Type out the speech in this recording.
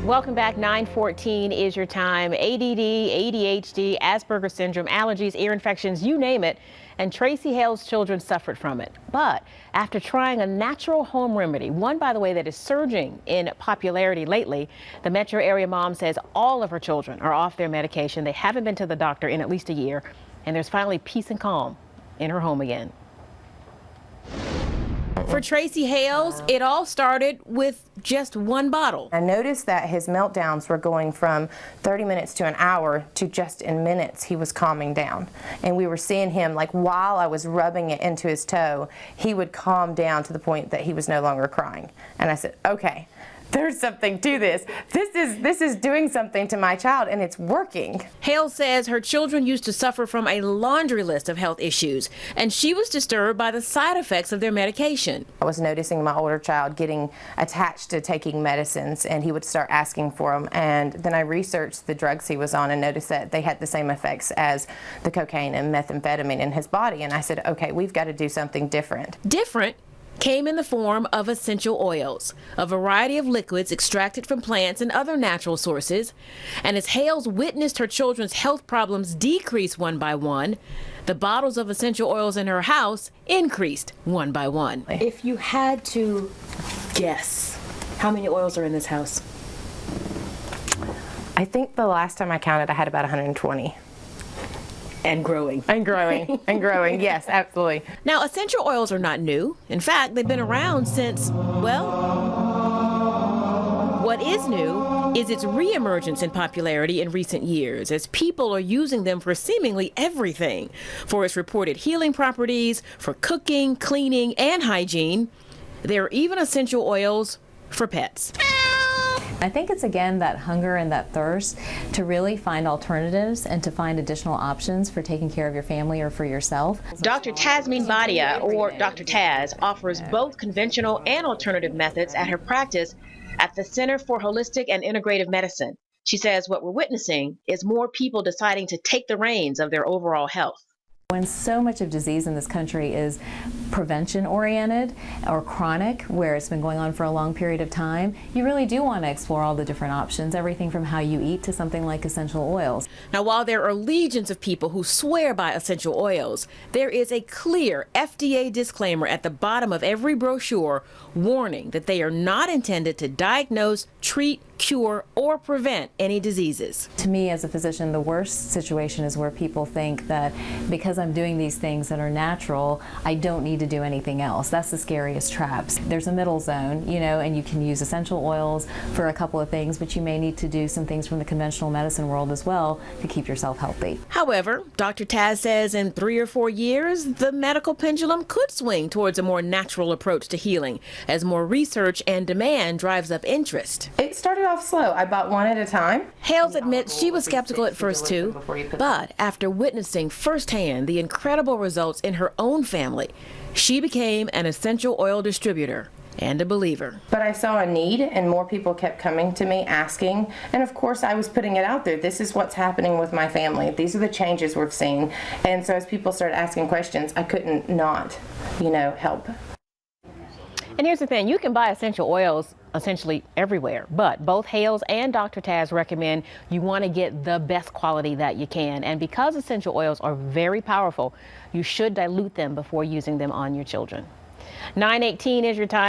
Welcome back. 9:14 is your time. ADD, ADHD, Asperger's syndrome, allergies, ear infections, you name it. And Tracy Hale's children suffered from it. But after trying a natural home remedy, one, by the way, that is surging in popularity lately, the metro area mom says all of her children are off their medication. They haven't been to the doctor in at least a year. And there's finally peace and calm in her home again. For Tracy Hales, it all started with just one bottle. I noticed that his meltdowns were going from 30 minutes to an hour to just in minutes he was calming down. And we were seeing him, like, while I was rubbing it into his toe, he would calm down to the point that he was no longer crying. And I said, okay, there's something to this. This is doing something to my child, and it's working. Hale says her children used to suffer from a laundry list of health issues, and she was disturbed by the side effects of their medication. I was noticing my older child getting attached to taking medicines, and he would start asking for them. And then I researched the drugs he was on and noticed that they had the same effects as the cocaine and methamphetamine in his body. And I said, okay, we've got to do something different. Different came in the form of essential oils, a variety of liquids extracted from plants and other natural sources. And as Hales witnessed her children's health problems decrease one by one, the bottles of essential oils in her house increased one by one. If you had to guess, how many oils are in this house? I think the last time I counted, I had about 120. And growing. And growing. And growing. Yes, absolutely. Now, essential oils are not new. In fact, they've been around since, well, what is new is its reemergence in popularity in recent years as people are using them for seemingly everything, for its reported healing properties, for cooking, cleaning, and hygiene. There are even essential oils for pets. I think it's, again, that hunger and that thirst to really find alternatives and to find additional options for taking care of your family or for yourself. Dr. Tasmin Badia, or Dr. Taz, offers both conventional and alternative methods at her practice at the Center for Holistic and Integrative Medicine. She says what we're witnessing is more people deciding to take the reins of their overall health. When so much of disease in this country is prevention-oriented or chronic, where it's been going on for a long period of time, you really do want to explore all the different options, everything from how you eat to something like essential oils. Now, while there are legions of people who swear by essential oils, there is a clear FDA disclaimer at the bottom of every brochure warning that they are not intended to diagnose, treat, cure, or prevent any diseases. To me, as a physician, the worst situation is where people think that because I'm doing these things that are natural, I don't need to do anything else. That's the scariest traps. There's a middle zone, you know, and you can use essential oils for a couple of things, but you may need to do some things from the conventional medicine world as well to keep yourself healthy. However, Dr. Taz says in 3 or 4 years, the medical pendulum could swing towards a more natural approach to healing as more research and demand drives up interest. It started off slow. I bought one at a time. Hales admits she was skeptical at first too, but after witnessing firsthand the incredible results in her own family, she became an essential oil distributor and a believer. But I saw a need, and more people kept coming to me asking, and of course I was putting it out there. This is what's happening with my family. These are the changes we've seen. And so as people started asking questions, I couldn't not, help. And here's the thing, you can buy essential oils essentially everywhere, but both Hales and Dr. Taz recommend you want to get the best quality that you can. And because essential oils are very powerful, you should dilute them before using them on your children. 9:18 is your time.